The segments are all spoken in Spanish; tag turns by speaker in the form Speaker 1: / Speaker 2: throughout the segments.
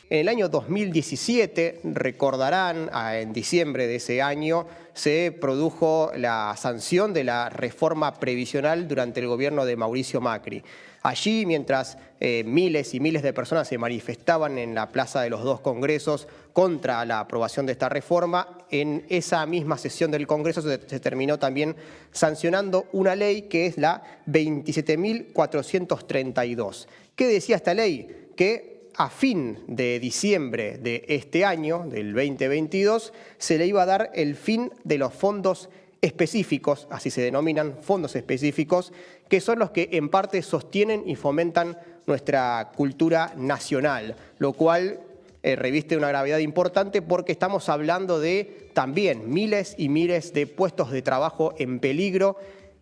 Speaker 1: en el año 2017, recordarán, en diciembre de ese año, se produjo la sanción de la reforma previsional durante el gobierno de Mauricio Macri. Allí, mientras miles y miles de personas se manifestaban en la Plaza de los Dos Congresos contra la aprobación de esta reforma, en esa misma sesión del Congreso se terminó también sancionando una ley que es la 27.432. ¿Qué decía esta ley? Que a fin de diciembre de este año, del 2022, se le iba a dar el fin de los fondos específicos, así se denominan, fondos específicos, que son los que en parte sostienen y fomentan nuestra cultura nacional, lo cual reviste una gravedad importante porque estamos hablando de también miles y miles de puestos de trabajo en peligro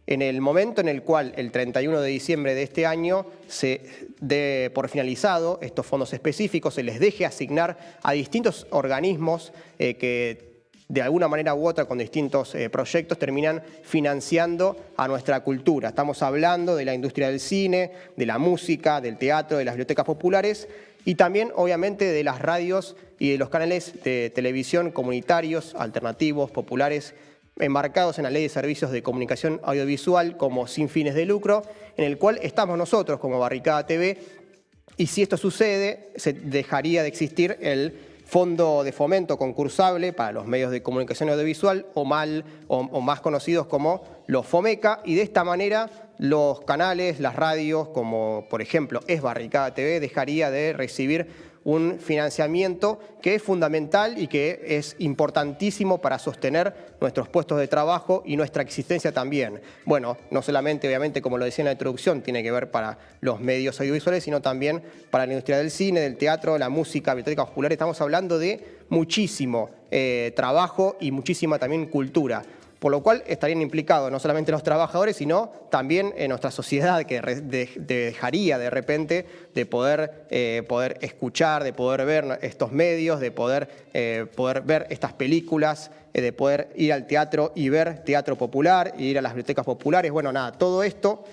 Speaker 1: en el momento en el cual el 31 de diciembre de este año se dé por finalizado estos fondos específicos, se les deje asignar a distintos organismos que de alguna manera u otra con distintos proyectos terminan financiando a nuestra cultura. Estamos hablando de la industria del cine, de la música, del teatro, de las bibliotecas populares y también obviamente de las radios y de los canales de televisión comunitarios, alternativos, populares, enmarcados en la Ley de Servicios de Comunicación Audiovisual como sin fines de lucro, en el cual estamos nosotros como Barricada TV, y si esto sucede, se dejaría de existir el Fondo de Fomento Concursable para los medios de comunicación audiovisual, o más conocidos como los FOMECA, y de esta manera los canales, las radios, como por ejemplo es Barricada TV, dejaría de recibir un financiamiento que es fundamental y que es importantísimo para sostener nuestros puestos de trabajo y nuestra existencia también. Bueno, no solamente, obviamente, como lo decía en la introducción, tiene que ver para los medios audiovisuales, sino también para la industria del cine, del teatro, la música, bibliotecas populares. Estamos hablando de muchísimo trabajo y muchísima también cultura. Por lo cual estarían implicados no solamente los trabajadores, sino también en nuestra sociedad, que dejaría de repente de poder escuchar, de poder ver estos medios, de poder ver estas películas, de poder ir al teatro y ver teatro popular, ir a las bibliotecas populares. Bueno, nada, todo esto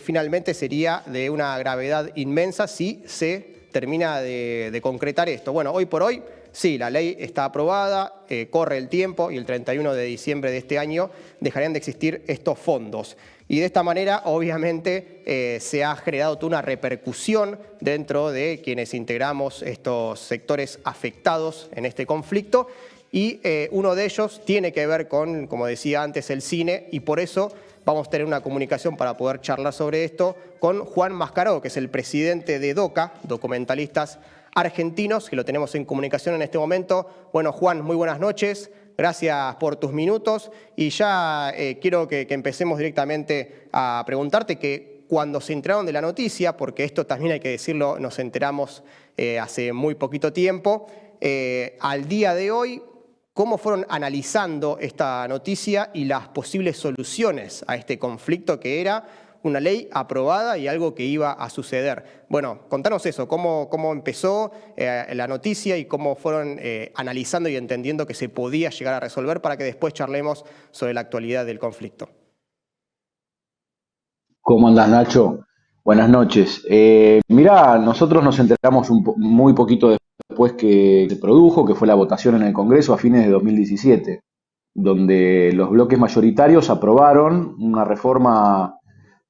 Speaker 1: finalmente sería de una gravedad inmensa si se termina de concretar esto. Bueno, hoy por hoy, sí, la ley está aprobada, corre el tiempo y el 31 de diciembre de este año dejarían de existir estos fondos. Y de esta manera, obviamente, se ha generado toda una repercusión dentro de quienes integramos estos sectores afectados en este conflicto. Y uno de ellos tiene que ver con, como decía antes, el cine, y por eso vamos a tener una comunicación para poder charlar sobre esto con Juan Mascaró, que es el presidente de DOCA, Documentalistas Argentinos, que lo tenemos en comunicación en este momento. Bueno, Juan, muy buenas noches. Gracias por tus minutos. Y ya quiero que empecemos directamente a preguntarte que cuando se enteraron de la noticia, porque esto también hay que decirlo, nos enteramos hace muy poquito tiempo, al día de hoy, ¿cómo fueron analizando esta noticia y las posibles soluciones a este conflicto que era una ley aprobada y algo que iba a suceder? Bueno, contanos eso, cómo empezó la noticia y cómo fueron analizando y entendiendo que se podía llegar a resolver para que después charlemos sobre la actualidad del conflicto.
Speaker 2: ¿Cómo andás, Nacho? Buenas noches. Mirá, nosotros nos enteramos muy poquito después que se produjo, que fue la votación en el Congreso a fines de 2017, donde los bloques mayoritarios aprobaron una reforma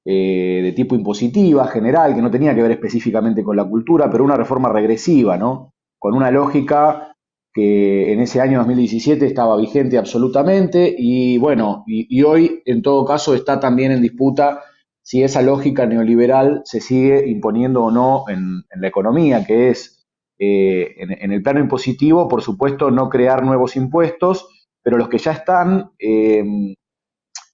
Speaker 2: de tipo impositiva, general, que no tenía que ver específicamente con la cultura, pero una reforma regresiva, ¿no? Con una lógica que en ese año 2017 estaba vigente absolutamente y bueno, y hoy en todo caso está también en disputa si esa lógica neoliberal se sigue imponiendo o no en la economía, que es en el plano impositivo, por supuesto, no crear nuevos impuestos, pero los que ya están,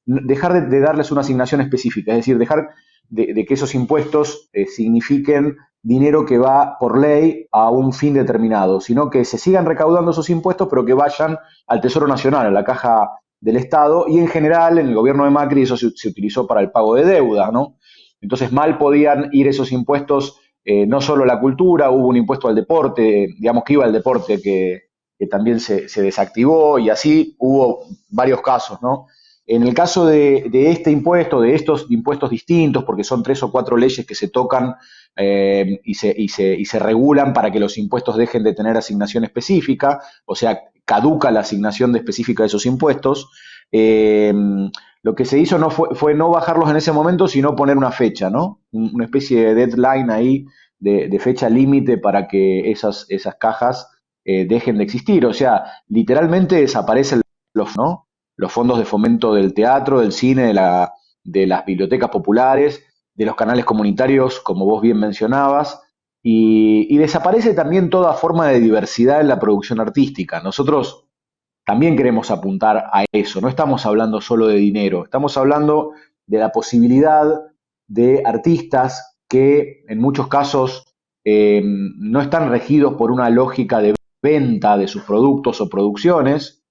Speaker 2: dejar de darles una asignación específica, es decir, dejar de que esos impuestos signifiquen dinero que va por ley a un fin determinado, sino que se sigan recaudando esos impuestos, pero que vayan al Tesoro Nacional, a la caja del Estado, y en general en el gobierno de Macri eso se utilizó para el pago de deuda, ¿no? Entonces mal podían ir esos impuestos, no solo a la cultura, hubo un impuesto al deporte, digamos que iba al deporte que también se desactivó, y así hubo varios casos, ¿no? En el caso de este impuesto, de estos impuestos distintos, porque son 3 o 4 leyes que se tocan y se regulan para que los impuestos dejen de tener asignación específica, o sea, caduca la asignación específica de esos impuestos. Lo que se hizo fue no bajarlos en ese momento, sino poner una fecha, ¿no? Una especie de deadline ahí, de fecha límite para que esas cajas dejen de existir. O sea, literalmente desaparecen ¿no? Los fondos de fomento del teatro, del cine, de las bibliotecas populares, de los canales comunitarios, como vos bien mencionabas, y desaparece también toda forma de diversidad en la producción artística. Nosotros también queremos apuntar a eso, no estamos hablando solo de dinero, estamos hablando de la posibilidad de artistas que en muchos casos no están regidos por una lógica de venta de sus productos o producciones,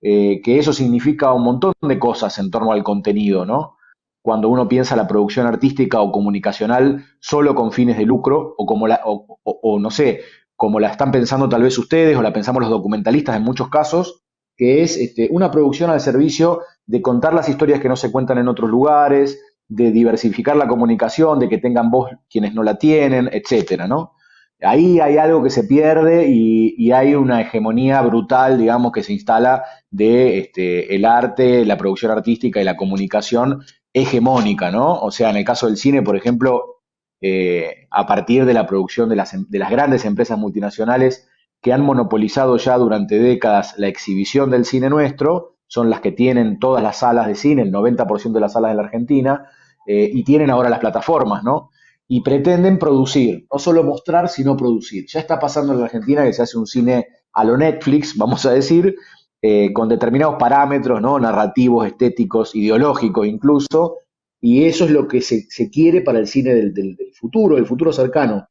Speaker 2: que eso significa un montón de cosas en torno al contenido, ¿no? Cuando uno piensa la producción artística o comunicacional solo con fines de lucro, o no sé, como la están pensando tal vez ustedes, o la pensamos los documentalistas en muchos casos, que es una producción al servicio de contar las historias que no se cuentan en otros lugares, de diversificar la comunicación, de que tengan voz quienes no la tienen, etcétera, ¿no? Ahí hay algo que se pierde y hay una hegemonía brutal, digamos, que se instala de el arte, la producción artística y la comunicación hegemónica, ¿no? O sea, en el caso del cine, por ejemplo, a partir de la producción de las grandes empresas multinacionales que han monopolizado ya durante décadas la exhibición del cine nuestro, son las que tienen todas las salas de cine, el 90% de las salas de la Argentina, y tienen ahora las plataformas, ¿no? Y pretenden producir, no solo mostrar, sino producir. Ya está pasando en la Argentina que se hace un cine a lo Netflix, vamos a decir, con determinados parámetros, ¿no? Narrativos, estéticos, ideológicos incluso, y eso es lo que se quiere para el cine del futuro cercano.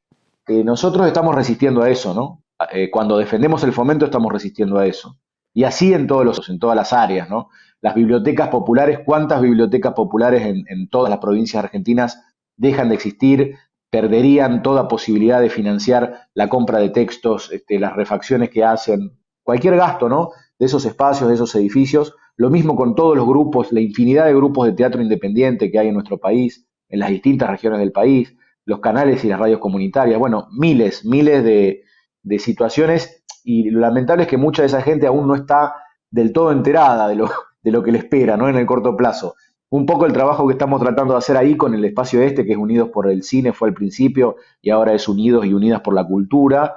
Speaker 2: Nosotros estamos resistiendo a eso, ¿no? Cuando defendemos el fomento estamos resistiendo a eso. Y así en todas las áreas, ¿no? Las bibliotecas populares, ¿cuántas bibliotecas populares en todas las provincias argentinas dejan de existir? Perderían toda posibilidad de financiar la compra de textos, las refacciones que hacen, cualquier gasto, ¿no? De esos espacios, de esos edificios. Lo mismo con todos los grupos, la infinidad de grupos de teatro independiente que hay en nuestro país, en las distintas regiones del país, los canales y las radios comunitarias, bueno, miles de situaciones, y lo lamentable es que mucha de esa gente aún no está del todo enterada de lo que le espera, ¿no? En el corto plazo. Un poco el trabajo que estamos tratando de hacer ahí con el espacio que es Unidos por el Cine, fue al principio, y ahora es Unidos y Unidas por la Cultura,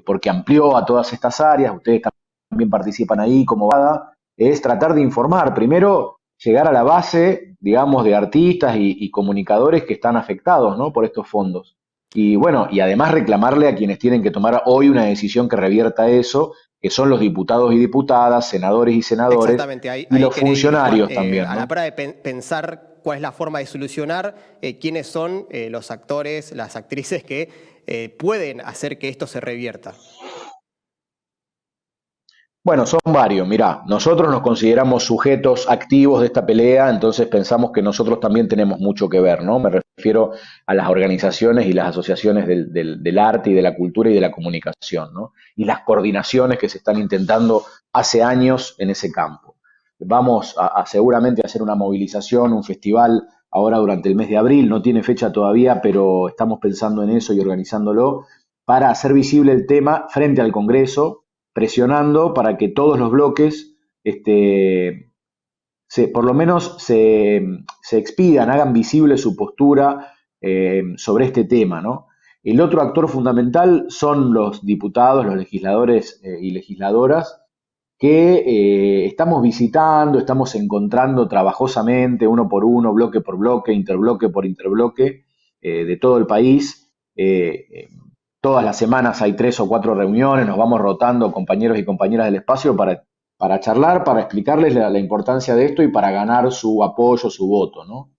Speaker 2: porque amplió a todas estas áreas, ustedes también participan ahí como VADA, es tratar de informar, primero llegar a la base, digamos, de artistas y comunicadores que están afectados, ¿no? Por estos fondos. Y bueno, y además reclamarle a quienes tienen que tomar hoy una decisión que revierta eso, que son los diputados y diputadas, senadores y senadores,
Speaker 1: Exactamente, ahí
Speaker 2: y los
Speaker 1: quería ir, Juan.
Speaker 2: funcionarios también,
Speaker 1: A la
Speaker 2: ¿no?
Speaker 1: hora de pensar cuál es la forma de solucionar, quiénes son los actores, las actrices que pueden hacer que esto se revierta.
Speaker 2: Bueno, son varios. Mirá, nosotros nos consideramos sujetos activos de esta pelea, entonces pensamos que nosotros también tenemos mucho que ver, ¿no? Me refiero a las organizaciones y las asociaciones del arte y de la cultura y de la comunicación, ¿no? Y las coordinaciones que se están intentando hace años en ese campo. Vamos a seguramente hacer una movilización, un festival ahora durante el mes de abril, no tiene fecha todavía, pero estamos pensando en eso y organizándolo para hacer visible el tema frente al Congreso, presionando para que todos los bloques por lo menos se expidan, hagan visible su postura sobre este tema, ¿no? El otro actor fundamental son los diputados, los legisladores y legisladoras que estamos visitando, estamos encontrando trabajosamente, uno por uno, bloque por bloque, interbloque por interbloque, de todo el país. Todas las semanas hay 3 o 4 reuniones, nos vamos rotando compañeros y compañeras del espacio para charlar, para explicarles la importancia de esto y para ganar su apoyo, su voto, ¿no?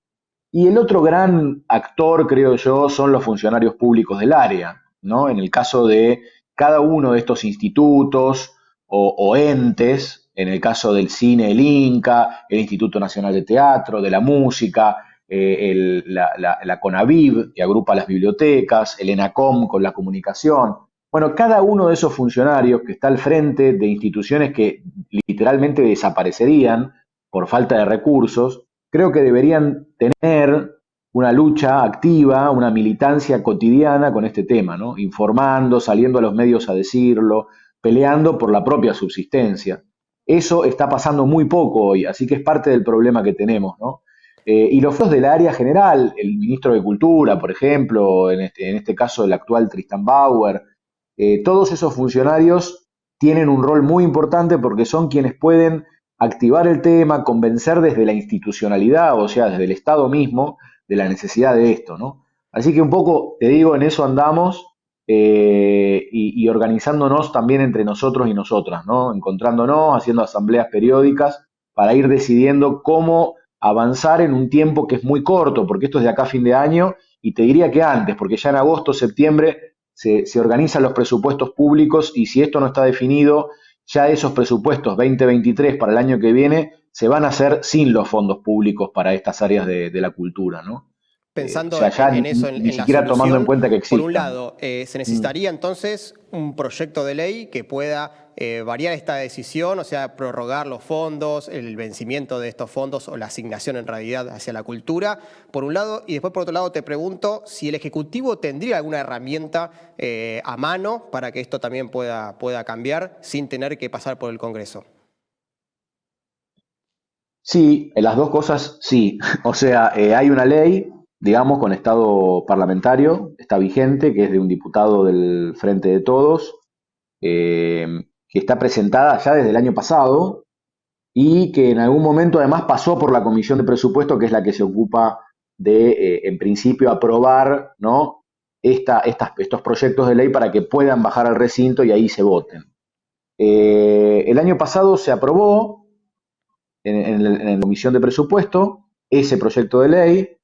Speaker 2: Y el otro gran actor, creo yo, son los funcionarios públicos del área, ¿no? En el caso de cada uno de estos institutos o entes, en el caso del cine, el INCA, el Instituto Nacional de Teatro, de la Música, la CONAVIB, que agrupa las bibliotecas, el ENACOM con la comunicación. Bueno, cada uno de esos funcionarios que está al frente de instituciones que literalmente desaparecerían por falta de recursos, creo que deberían tener una lucha activa, una militancia cotidiana con este tema, ¿no? Informando, saliendo a los medios a decirlo, peleando por la propia subsistencia. Eso está pasando muy poco hoy, así que es parte del problema que tenemos, ¿no? Y los fondos del área general, el ministro de Cultura, por ejemplo, en este caso el actual Tristan Bauer, todos esos funcionarios tienen un rol muy importante porque son quienes pueden activar el tema, convencer desde la institucionalidad, o sea, desde el Estado mismo, de la necesidad de esto, ¿no? Así que un poco, te digo, en eso andamos y organizándonos también entre nosotros y nosotras, ¿no? Encontrándonos, haciendo asambleas periódicas para ir decidiendo cómo avanzar en un tiempo que es muy corto, porque esto es de acá a fin de año, y te diría que antes, porque ya en agosto, septiembre se organizan los presupuestos públicos y si esto no está definido, ya esos presupuestos 2023 para el año que viene se van a hacer sin los fondos públicos para estas áreas de la cultura, ¿no? O
Speaker 1: Pensando
Speaker 2: sea, ya
Speaker 1: en eso,
Speaker 2: ni
Speaker 1: en la
Speaker 2: siquiera tomando en
Speaker 1: solución,
Speaker 2: cuenta que
Speaker 1: por un
Speaker 2: existan.
Speaker 1: lado, se
Speaker 2: Mm.
Speaker 1: necesitaría entonces un proyecto de ley que pueda variar esta decisión, o sea, prorrogar los fondos, el vencimiento de estos fondos o la asignación en realidad hacia la cultura, por un lado, y después por otro lado te pregunto si el Ejecutivo tendría alguna herramienta a mano para que esto también pueda cambiar sin tener que pasar por el Congreso.
Speaker 2: Sí, en las dos cosas sí. O sea, hay una ley, digamos, con estado parlamentario, está vigente, que es de un diputado del Frente de Todos, eh, que está presentada ya desde el año pasado y que en algún momento además pasó por la Comisión de Presupuesto, que es la que se ocupa de, en principio, aprobar, ¿no? Estos proyectos de ley para que puedan bajar al recinto y ahí se voten. El año pasado se aprobó en la Comisión de Presupuesto ese proyecto de ley,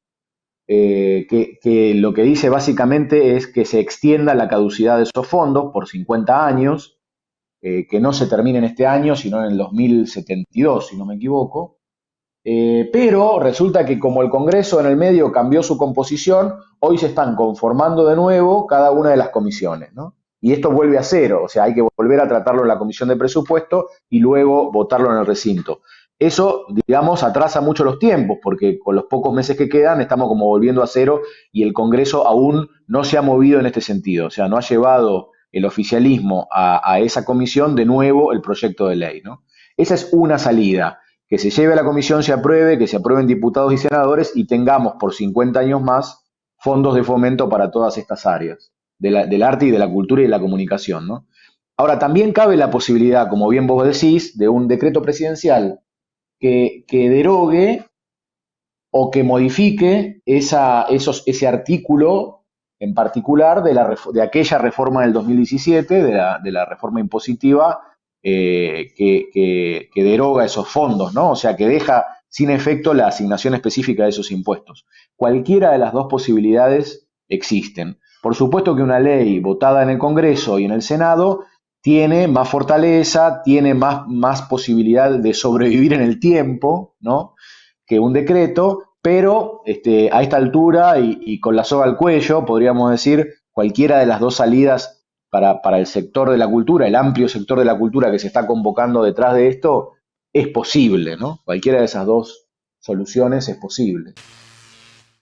Speaker 2: que lo que dice básicamente es que se extienda la caducidad de esos fondos por 50 años, que no se termine en este año, sino en el 2072, si no me equivoco. Pero resulta que como el Congreso en el medio cambió su composición, hoy se están conformando de nuevo cada una de las comisiones, ¿no? Y esto vuelve a cero, o sea, hay que volver a tratarlo en la Comisión de Presupuesto y luego votarlo en el recinto. Eso, digamos, atrasa mucho los tiempos, porque con los pocos meses que quedan estamos como volviendo a cero y el Congreso aún no se ha movido en este sentido, o sea, no ha llevado el oficialismo a esa comisión de nuevo el proyecto de ley, ¿no? Esa es una salida, que se lleve a la comisión, se apruebe, que se aprueben diputados y senadores y tengamos por 50 años más fondos de fomento para todas estas áreas, del arte y de la cultura y de la comunicación, ¿no? Ahora, también cabe la posibilidad, como bien vos decís, de un decreto presidencial que derogue o que modifique ese artículo en particular de aquella reforma del 2017, de la reforma impositiva, que deroga esos fondos, ¿no? O sea, que deja sin efecto la asignación específica de esos impuestos. Cualquiera de las dos posibilidades existen. Por supuesto que una ley votada en el Congreso y en el Senado tiene más fortaleza, tiene más posibilidad de sobrevivir en el tiempo, ¿no? Que un decreto, pero a esta altura y con la soga al cuello, podríamos decir, cualquiera de las dos salidas para el sector de la cultura, el amplio sector de la cultura que se está convocando detrás de esto, es posible, ¿no? Cualquiera de esas dos soluciones es posible.